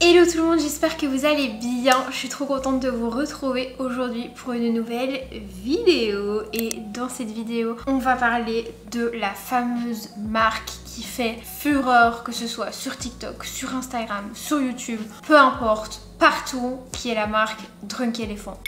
Hello tout le monde, j'espère que vous allez bien. Je suis trop contente de vous retrouver aujourd'hui pour une nouvelle vidéo. Et dans cette vidéo, on va parler de la fameuse marque qui fait fureur, que ce soit sur TikTok, sur Instagram, sur YouTube, peu importe, partout, qui est la marque Drunk Elephant.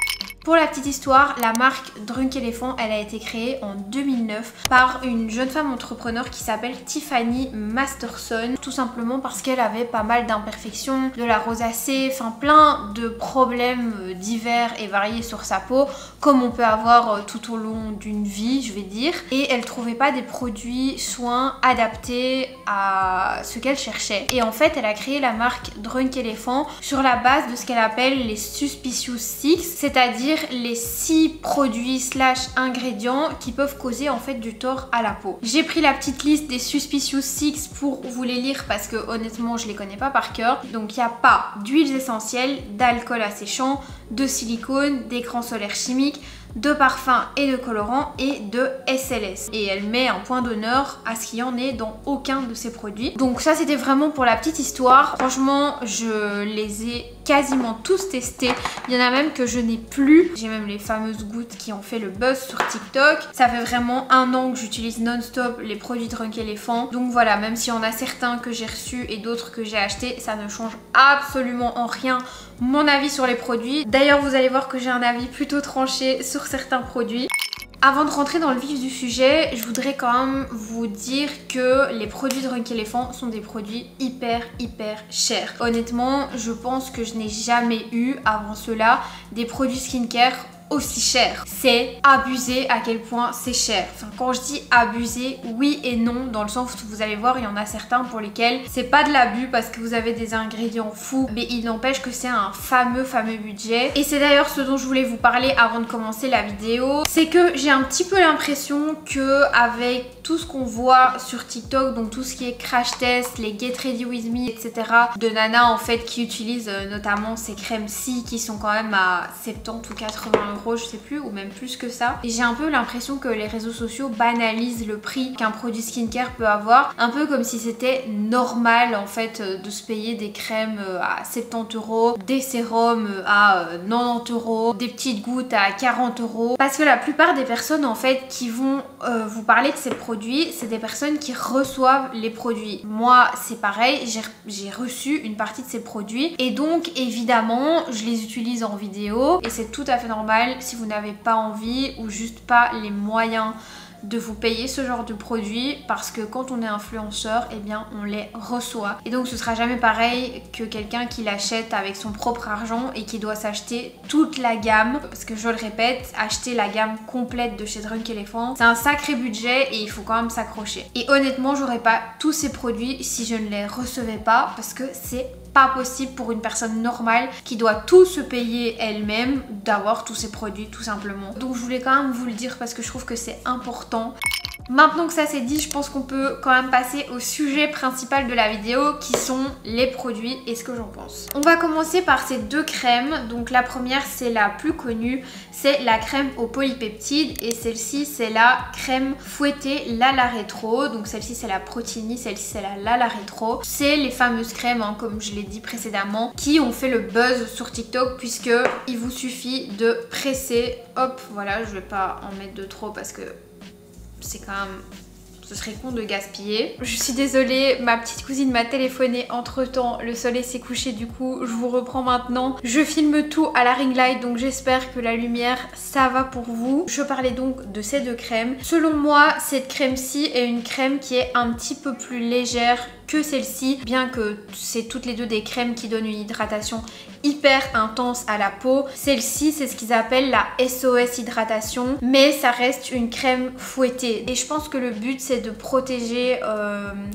Pour la petite histoire, la marque Drunk Elephant, elle a été créée en 2009 par une jeune femme entrepreneur qui s'appelle Tiffany Masterson, tout simplement parce qu'elle avait pas mal d'imperfections, de la rosacée, enfin plein de problèmes divers et variés sur sa peau, comme on peut avoir tout au long d'une vie, je vais dire. Et elle trouvait pas des produits soins adaptés à ce qu'elle cherchait. Et en fait, elle a créé la marque Drunk Elephant sur la base de ce qu'elle appelle les Suspicious 6, c'est-à-dire les 6 produits / ingrédients qui peuvent causer en fait du tort à la peau. J'ai pris la petite liste des Suspicious 6 pour vous les lire parce que honnêtement je les connais pas par cœur. Donc il n'y a pas d'huiles essentielles, d'alcool asséchant, de silicone, d'écran solaire chimique, de parfums et de colorants et de SLS. Et elle met un point d'honneur à ce qu'il y en ait dans aucun de ces produits. Donc ça c'était vraiment pour la petite histoire. Franchement je les ai quasiment tous testés. Il y en a même que je n'ai plus. J'ai même les fameuses gouttes qui ont fait le buzz sur TikTok. Ça fait vraiment 1 an que j'utilise non-stop les produits Drunk Elephant. Donc voilà, même s'il y en a certains que j'ai reçus et d'autres que j'ai achetés, ça ne change absolument en rien mon avis sur les produits. D'ailleurs vous allez voir que j'ai un avis plutôt tranché sur certains produits. Avant de rentrer dans le vif du sujet, je voudrais quand même vous dire que les produits Drunk Elephant sont des produits hyper chers. Honnêtement, je pense que je n'ai jamais eu avant cela des produits skincare aussi cher. C'est abusé à quel point c'est cher. Enfin, quand je dis abusé, oui et non, dans le sens où vous allez voir, il y en a certains pour lesquels c'est pas de l'abus parce que vous avez des ingrédients fous, mais il n'empêche que c'est un fameux budget. Et c'est d'ailleurs ce dont je voulais vous parler avant de commencer la vidéo. C'est que j'ai un petit peu l'impression que avec tout ce qu'on voit sur TikTok, donc tout ce qui est crash test, les Get Ready With Me, etc. de Nana en fait qui utilisent notamment ces crèmes-ci qui sont quand même à 70 ou 80 €, je sais plus, ou même plus que ça. Et j'ai un peu l'impression que les réseaux sociaux banalisent le prix qu'un produit skincare peut avoir, un peu comme si c'était normal en fait de se payer des crèmes à 70 €, des sérums à 90 €, des petites gouttes à 40 €. Parce que la plupart des personnes en fait qui vont vous parler de ces produits, c'est des personnes qui reçoivent les produits. Moi c'est pareil, j'ai reçu une partie de ces produits et donc évidemment je les utilise en vidéo et c'est tout à fait normal si vous n'avez pas envie ou juste pas les moyens de vous payer ce genre de produits, parce que quand on est influenceur, eh bien on les reçoit. Et donc ce sera jamais pareil que quelqu'un qui l'achète avec son propre argent et qui doit s'acheter toute la gamme, parce que je le répète, acheter la gamme complète de chez Drunk Elephant, c'est un sacré budget et il faut quand même s'accrocher. Et honnêtement, j'aurais pas tous ces produits si je ne les recevais pas, parce que c'est pas possible pour une personne normale qui doit tout se payer elle-même d'avoir tous ces produits tout simplement. Donc je voulais quand même vous le dire parce que je trouve que c'est important. Maintenant que ça c'est dit, je pense qu'on peut quand même passer au sujet principal de la vidéo qui sont les produits et ce que j'en pense. On va commencer par ces 2 crèmes. Donc la première, c'est la plus connue, c'est la crème aux polypeptides et celle-ci c'est la crème fouettée Lala Retro. Donc celle-ci c'est la Protini, celle-ci c'est la Lala Retro. C'est les fameuses crèmes comme je l'ai dit précédemment qui ont fait le buzz sur TikTok, puisque il vous suffit de presser, hop, voilà, je vais pas en mettre de trop parce que c'est quand même... ce serait con de gaspiller. Je suis désolée, ma petite cousine m'a téléphoné entre temps, le soleil s'est couché, du coup je vous reprends maintenant. Je filme tout à la ring light, donc j'espère que la lumière ça va pour vous. Je parlais donc de ces 2 crèmes. Selon moi, cette crème-ci est une crème qui est un petit peu plus légère que celle-ci, bien que c'est toutes les 2 des crèmes qui donnent une hydratation hyper intense à la peau. Celle-ci c'est ce qu'ils appellent la SOS hydratation, mais ça reste une crème fouettée et je pense que le but c'est de protéger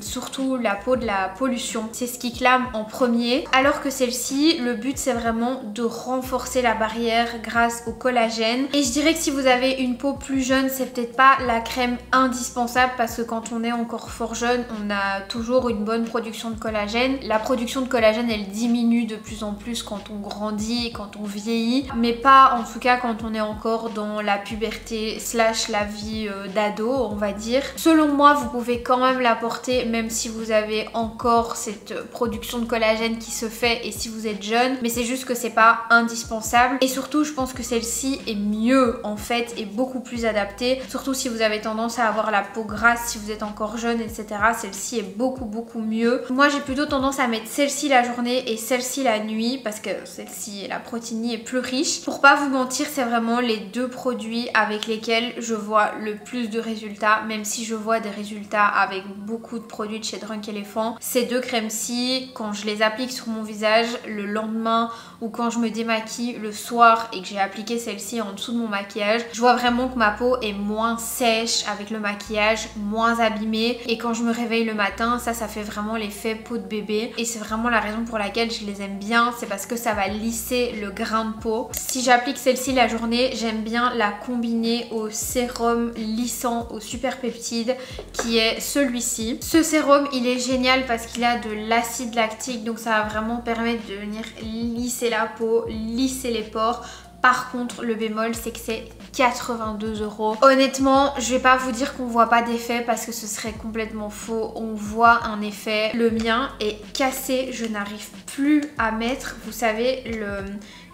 surtout la peau de la pollution. C'est ce qui clame en premier, alors que celle-ci, le but c'est vraiment de renforcer la barrière grâce au collagène. Et je dirais que si vous avez une peau plus jeune, c'est peut-être pas la crème indispensable, parce que quand on est encore fort jeune, on a toujours une une bonne production de collagène. La production de collagène elle diminue de plus en plus quand on grandit et quand on vieillit, mais pas en tout cas quand on est encore dans la puberté slash la vie d'ado on va dire. Selon moi vous pouvez quand même l'apporter même si vous avez encore cette production de collagène qui se fait et si vous êtes jeune, mais c'est juste que c'est pas indispensable. Et surtout je pense que celle-ci est mieux en fait et beaucoup plus adaptée, surtout si vous avez tendance à avoir la peau grasse si vous êtes encore jeune etc. Celle-ci est beaucoup mieux. Moi j'ai plutôt tendance à mettre celle-ci la journée et celle-ci la nuit parce que celle-ci la Protini est plus riche. Pour pas vous mentir c'est vraiment les deux produits avec lesquels je vois le plus de résultats, même si je vois des résultats avec beaucoup de produits de chez Drunk Elephant. Ces deux crèmes-ci quand je les applique sur mon visage le lendemain ou quand je me démaquille le soir et que j'ai appliqué celle-ci en dessous de mon maquillage, je vois vraiment que ma peau est moins sèche avec le maquillage, moins abîmée, et quand je me réveille le matin ça fait vraiment l'effet peau de bébé et c'est vraiment la raison pour laquelle je les aime bien, c'est parce que ça va lisser le grain de peau. Si j'applique celle-ci la journée, j'aime bien la combiner au sérum lissant au super peptide qui est celui-ci. Ce sérum il est génial parce qu'il a de l'acide lactique, donc ça va vraiment permettre de venir lisser la peau, lisser les pores. Par contre le bémol c'est que c'est 82 €. Honnêtement je vais pas vous dire qu'on voit pas d'effet parce que ce serait complètement faux, on voit un effet. Le mien est cassé, je n'arrive plus à mettre, vous savez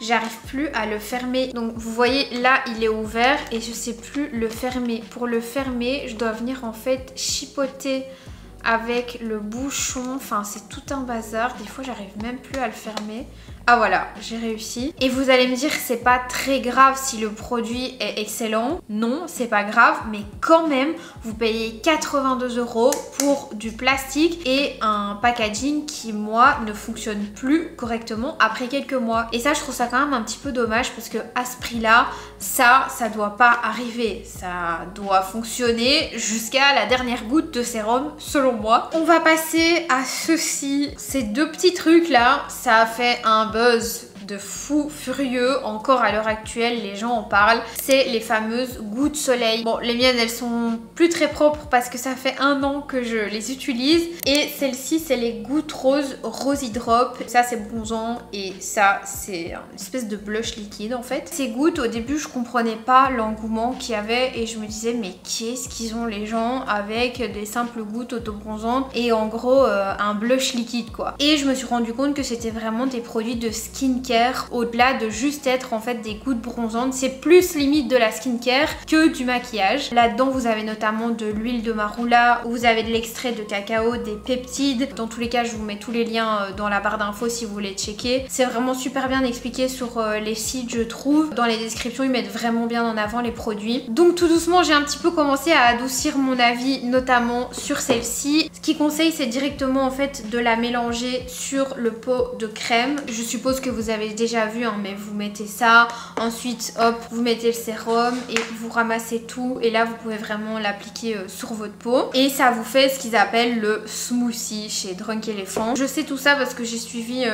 j'arrive plus à le fermer. Donc vous voyez là il est ouvert et je sais plus le fermer. Pour le fermer je dois venir en fait chipoter avec le bouchon, enfin c'est tout un bazar, des fois j'arrive même plus à le fermer. Ah voilà, j'ai réussi. Et vous allez me dire c'est pas très grave si le produit est excellent. Non, c'est pas grave, mais quand même, vous payez 82 € pour du plastique et un packaging qui, moi, ne fonctionne plus correctement après quelques mois. Et ça, je trouve ça quand même un petit peu dommage parce que à ce prix-là, ça doit pas arriver. Ça doit fonctionner jusqu'à la dernière goutte de sérum, selon moi. On va passer à ceci. Ces deux petits trucs-là, ça a fait un buzz de fou furieux, encore à l'heure actuelle les gens en parlent, c'est les fameuses gouttes soleil. Bon les miennes elles sont plus très propres parce que ça fait 1 an que je les utilise et celle-ci c'est les gouttes roses Rosy Drop. Ça c'est bronzant et ça c'est une espèce de blush liquide en fait. Ces gouttes au début je comprenais pas l'engouement qu'il y avait et je me disais mais qu'est-ce qu'ils ont les gens avec des simples gouttes auto-bronzantes et en gros un blush liquide quoi. Et je me suis rendu compte que c'était vraiment des produits de skincare au-delà de juste être en fait des gouttes bronzantes. C'est plus limite de la skincare que du maquillage. Là-dedans vous avez notamment de l'huile de marula, vous avez de l'extrait de cacao, des peptides. Dans tous les cas je vous mets tous les liens dans la barre d'infos si vous voulez checker. C'est vraiment super bien expliqué sur les sites je trouve. Dans les descriptions ils mettent vraiment bien en avant les produits. Donc tout doucement j'ai un petit peu commencé à adoucir mon avis notamment sur celle-ci. Ce qui conseille c'est directement en fait de la mélanger sur le pot de crème. Je suppose que vous avez déjà vu hein, mais vous mettez ça, ensuite hop vous mettez le sérum et vous ramassez tout et là vous pouvez vraiment l'appliquer sur votre peau et ça vous fait ce qu'ils appellent le smoothie chez Drunk Elephant. Je sais tout ça parce que j'ai suivi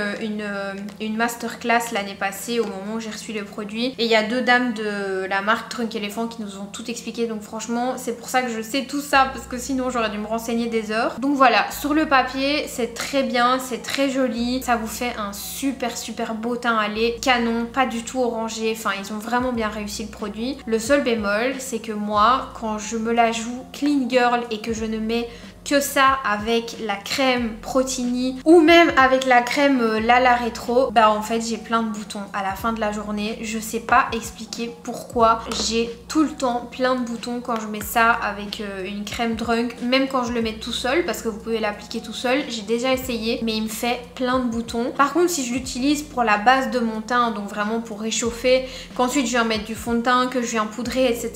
une masterclass l'année passée au moment où j'ai reçu le produit et il y a 2 dames de la marque Drunk Elephant qui nous ont tout expliqué, donc franchement c'est pour ça que je sais tout ça parce que sinon j'aurais dû me renseigner des heures. Donc voilà, sur le papier c'est très bien, c'est très joli, ça vous fait un super beau teint à lait, canon, pas du tout orangé, enfin ils ont vraiment bien réussi le produit. Le seul bémol c'est que moi quand je me la joue clean girl et que je ne mets que ça avec la crème Protini ou même avec la crème Lala Retro, bah en fait j'ai plein de boutons à la fin de la journée. Je sais pas expliquer pourquoi j'ai tout le temps plein de boutons quand je mets ça avec une crème Drunk, même quand je le mets tout seul parce que vous pouvez l'appliquer tout seul. J'ai déjà essayé mais il me fait plein de boutons. Par contre si je l'utilise pour la base de mon teint, donc vraiment pour réchauffer, qu'ensuite je viens mettre du fond de teint, que je viens poudrer etc,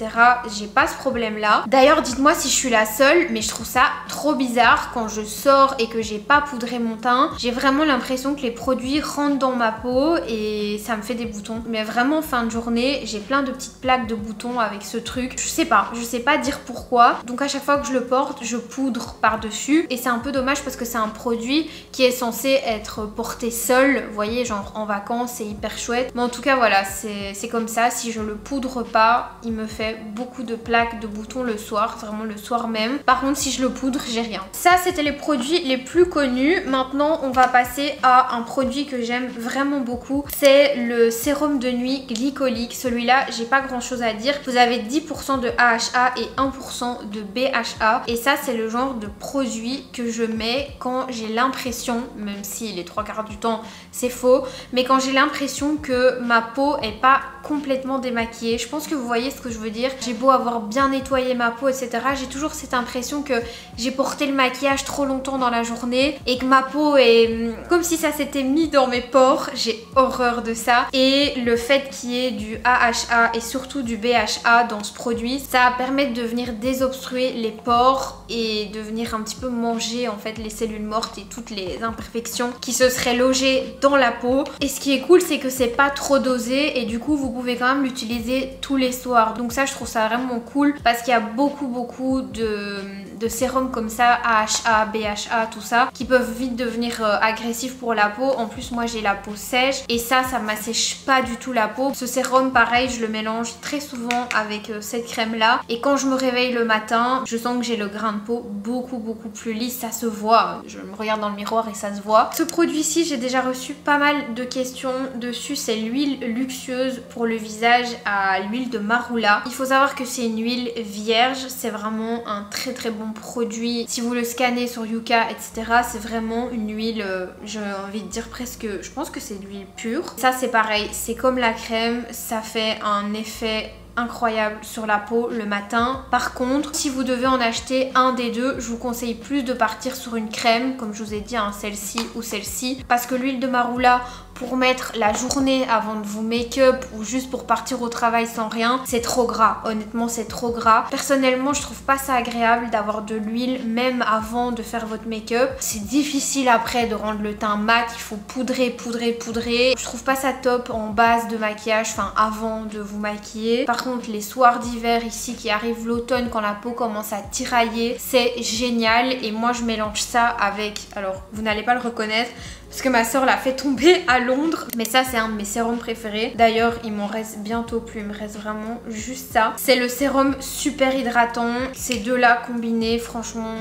j'ai pas ce problème là. D'ailleurs dites-moi si je suis la seule mais je trouve ça trop bizarre quand je sors et que j'ai pas poudré mon teint. J'ai vraiment l'impression que les produits rentrent dans ma peau et ça me fait des boutons. Mais vraiment fin de journée, j'ai plein de petites plaques de boutons avec ce truc. Je sais pas dire pourquoi. Donc à chaque fois que je le porte, je poudre par-dessus et c'est un peu dommage parce que c'est un produit qui est censé être porté seul. Vous voyez, genre en vacances, c'est hyper chouette. Mais en tout cas, voilà, c'est comme ça. Si je le poudre pas, il me fait beaucoup de plaques de boutons le soir, vraiment le soir même. Par contre, si je le poudre, j'ai rien. Ça c'était les produits les plus connus. Maintenant on va passer à un produit que j'aime vraiment beaucoup. C'est le sérum de nuit glycolique. Celui-là j'ai pas grand chose à dire. Vous avez 10% de AHA et 1% de BHA. Et ça c'est le genre de produit que je mets quand j'ai l'impression, même si les 3/4 du temps c'est faux, mais quand j'ai l'impression que ma peau est pas complètement démaquillée. Je pense que vous voyez ce que je veux dire. J'ai beau avoir bien nettoyé ma peau, etc. J'ai toujours cette impression que j'ai porté le maquillage trop longtemps dans la journée et que ma peau est comme si ça s'était mis dans mes pores. J'ai horreur de ça. Et le fait qu'il y ait du AHA et surtout du BHA dans ce produit, ça permet de venir désobstruer les pores et de venir un petit peu manger en fait les cellules mortes et toutes les imperfections qui se seraient logées dans la peau. Et ce qui est cool, c'est que c'est pas trop dosé et du coup vous pouvez quand même l'utiliser tous les soirs. Donc ça je trouve ça vraiment cool parce qu'il y a beaucoup de sérums comme ça, AHA, BHA, tout ça, qui peuvent vite devenir agressifs pour la peau. En plus moi j'ai la peau sèche et ça m'assèche pas du tout la peau. Ce sérum pareil, je le mélange très souvent avec cette crème là et quand je me réveille le matin, je sens que j'ai le grain de peau beaucoup plus lisse, ça se voit. Je me regarde dans le miroir et ça se voit. Ce produit-ci, j'ai déjà reçu pas mal de questions dessus. C'est l'huile luxueuse pour le visage à l'huile de marula. Il faut savoir que c'est une huile vierge, c'est vraiment un très bon produit. Si vous le scannez sur Yuka, etc., c'est vraiment une huile, j'ai envie de dire presque, je pense que c'est de l'huile pure. Ça c'est pareil, c'est comme la crème, ça fait un effet incroyable sur la peau le matin. Par contre, si vous devez en acheter un des deux, je vous conseille plus de partir sur une crème, comme je vous ai dit, hein, celle-ci ou celle-ci, parce que l'huile de marula, pour mettre la journée avant de vous make-up ou juste pour partir au travail sans rien, c'est trop gras. Honnêtement, c'est trop gras. Personnellement, je trouve pas ça agréable d'avoir de l'huile même avant de faire votre make-up. C'est difficile après de rendre le teint mat. Il faut poudrer. Je trouve pas ça top en base de maquillage, enfin avant de vous maquiller. Par contre, les soirs d'hiver ici qui arrive l'automne quand la peau commence à tirailler, c'est génial. Et moi, je mélange ça avec, alors vous n'allez pas le reconnaître, parce que ma soeur l'a fait tomber à Londres. Mais ça, c'est un de mes sérums préférés. D'ailleurs, il m'en reste bientôt plus. Il me reste vraiment juste ça. C'est le sérum super hydratant. Ces deux-là combinés, franchement,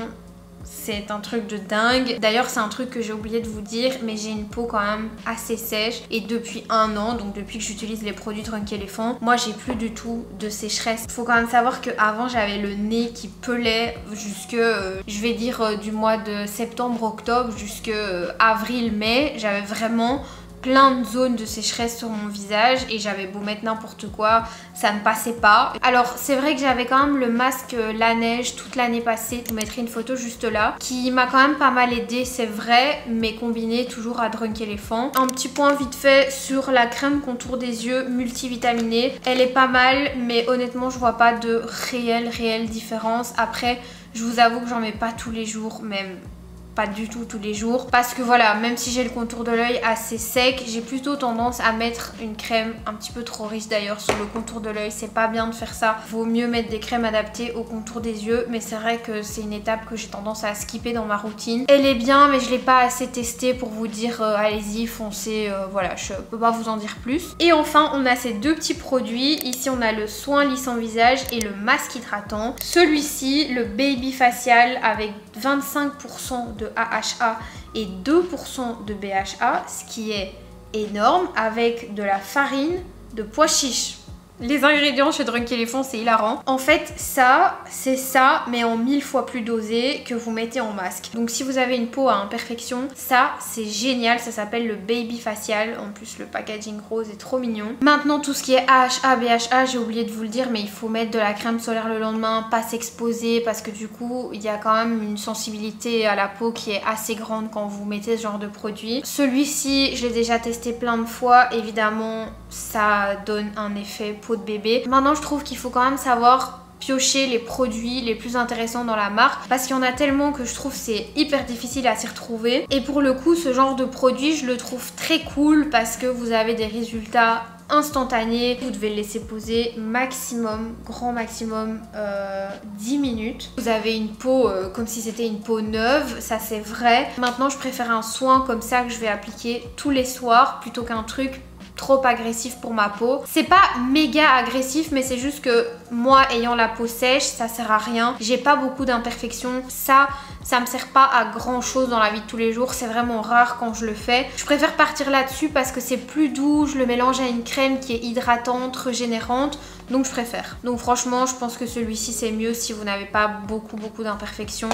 c'est un truc de dingue. D'ailleurs, c'est un truc que j'ai oublié de vous dire, mais j'ai une peau quand même assez sèche. Et depuis 1 an, donc depuis que j'utilise les produits Drunk Elephant, moi j'ai plus du tout de sécheresse. Faut quand même savoir qu'avant j'avais le nez qui pelait jusque, je vais dire du mois de septembre-octobre jusque avril-mai. J'avais vraiment plein de zones de sécheresse sur mon visage et j'avais beau mettre n'importe quoi, ça ne passait pas. Alors c'est vrai que j'avais quand même le masque La Neige toute l'année passée, je vous mettrai une photo juste là, qui m'a quand même pas mal aidé, c'est vrai, mais combiné toujours à Drunk Elephant. Un petit point vite fait sur la crème contour des yeux multivitaminée, elle est pas mal, mais honnêtement je vois pas de réelle différence. Après je vous avoue que j'en mets pas tous les jours, même pas du tout tous les jours, parce que voilà, même si j'ai le contour de l'œil assez sec, j'ai plutôt tendance à mettre une crème un petit peu trop riche d'ailleurs sur le contour de l'œil. C'est pas bien de faire ça, vaut mieux mettre des crèmes adaptées au contour des yeux, mais c'est vrai que c'est une étape que j'ai tendance à skipper dans ma routine. Elle est bien, mais je l'ai pas assez testée pour vous dire allez-y, foncez, voilà, je peux pas vous en dire plus. Et enfin, on a ces deux petits produits. Ici on a le soin lissant visage et le masque hydratant. Celui-ci, le Baby Facial, avec 25% de AHA et 2% de BHA, ce qui est énorme, avec de la farine de pois chiches. Les ingrédients chez Drunk Elephant, c'est hilarant. En fait, ça, c'est ça, mais en 1000 fois plus dosé que vous mettez en masque. Donc si vous avez une peau à imperfection, ça, c'est génial. Ça s'appelle le Baby Facial. En plus, le packaging rose est trop mignon. Maintenant, tout ce qui est AHA, BHA, j'ai oublié de vous le dire, mais il faut mettre de la crème solaire le lendemain, pas s'exposer, parce que du coup, il y a quand même une sensibilité à la peau qui est assez grande quand vous mettez ce genre de produit. Celui-ci, je l'ai déjà testé plein de fois. Évidemment, ça donne un effet peau de bébé. Maintenant, je trouve qu'il faut quand même savoir piocher les produits les plus intéressants dans la marque, parce qu'il y en a tellement que je trouve c'est hyper difficile à s'y retrouver. Et pour le coup, ce genre de produit, je le trouve très cool parce que vous avez des résultats instantanés. Vous devez le laisser poser maximum, grand maximum 10 minutes. Vous avez une peau comme si c'était une peau neuve, ça c'est vrai. Maintenant, je préfère un soin comme ça que je vais appliquer tous les soirs plutôt qu'un truc trop agressif pour ma peau. C'est pas méga agressif, mais c'est juste que moi, ayant la peau sèche, ça sert à rien. J'ai pas beaucoup d'imperfections. Ça ça me sert pas à grand chose dans la vie de tous les jours, c'est vraiment rare quand je le fais. Je préfère partir là-dessus parce que c'est plus doux, je le mélange à une crème qui est hydratante, régénérante, donc je préfère. Donc franchement je pense que celui-ci c'est mieux si vous n'avez pas beaucoup d'imperfections.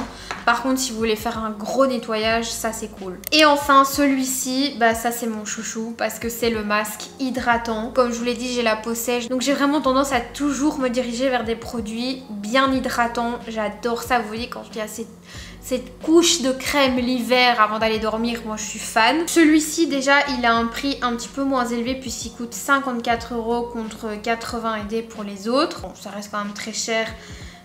Par contre si vous voulez faire un gros nettoyage, ça c'est cool. Et enfin celui-ci, bah ça c'est mon chouchou parce que c'est le masque hydratant. Comme je vous l'ai dit, j'ai la peau sèche, donc j'ai vraiment tendance à toujours me diriger vers des produits bien hydratants. J'adore ça, vous voyez, quand il y a cette couche de crème l'hiver avant d'aller dormir, moi je suis fan. Celui-ci déjà il a un prix un petit peu moins élevé puisqu'il coûte 54 € contre 80 AD pour les autres. Bon, ça reste quand même très cher.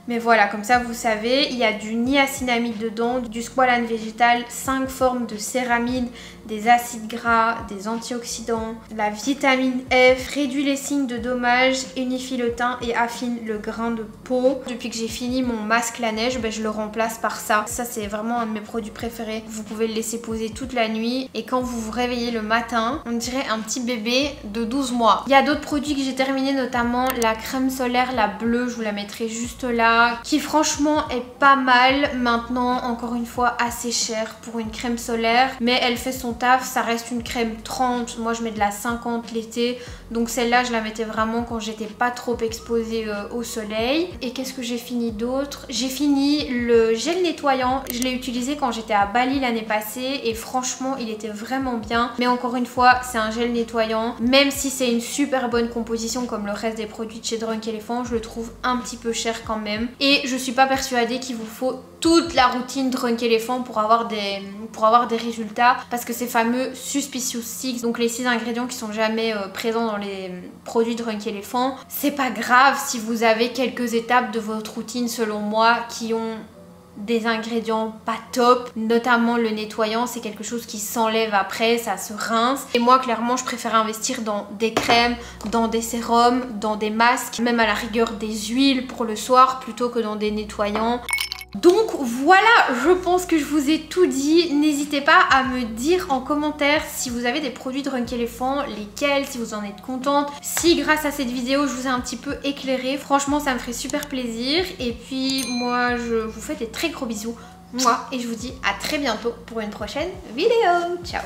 Mais voilà, comme ça vous savez, il y a du niacinamide dedans, du squalane végétal, 5 formes de céramide, des acides gras, des antioxydants, la vitamine F, réduit les signes de dommage, unifie le teint et affine le grain de peau. Depuis que j'ai fini mon masque la neige, je le remplace par ça. Ça c'est vraiment un de mes produits préférés. Vous pouvez le laisser poser toute la nuit et quand vous vous réveillez le matin, on dirait un petit bébé de 12 mois. Il y a d'autres produits que j'ai terminés, notamment la crème solaire, la bleue, je vous la mettrai juste là, qui franchement est pas mal. Maintenant, encore une fois, assez cher pour une crème solaire, mais elle fait son taf. Ça reste une crème 30, moi je mets de la 50 l'été, donc celle-là je la mettais vraiment quand j'étais pas trop exposée au soleil. Et qu'est-ce que j'ai fini d'autre? J'ai fini le gel nettoyant, je l'ai utilisé quand j'étais à Bali l'année passée et franchement il était vraiment bien. Mais encore une fois, c'est un gel nettoyant, même si c'est une super bonne composition comme le reste des produits de chez Drunk Elephant, je le trouve un petit peu cher quand même. Et je suis pas persuadée qu'il vous faut toute la routine Drunk Elephant pour avoir des résultats, parce que ces fameux Suspicious 6, donc les 6 ingrédients qui sont jamais présents dans les produits Drunk Elephant, c'est pas grave si vous avez quelques étapes de votre routine selon moi qui ont des ingrédients pas top, notamment le nettoyant, c'est quelque chose qui s'enlève après, ça se rince. Et moi clairement je préfère investir dans des crèmes, dans des sérums, dans des masques, même à la rigueur des huiles pour le soir plutôt que dans des nettoyants. Donc voilà, je pense que je vous ai tout dit. N'hésitez pas à me dire en commentaire si vous avez des produits Drunk Elephant, lesquels, si vous en êtes contente. Si grâce à cette vidéo je vous ai un petit peu éclairé, franchement ça me ferait super plaisir. Et puis moi je vous fais des très gros bisous. Et je vous dis à très bientôt pour une prochaine vidéo. Ciao!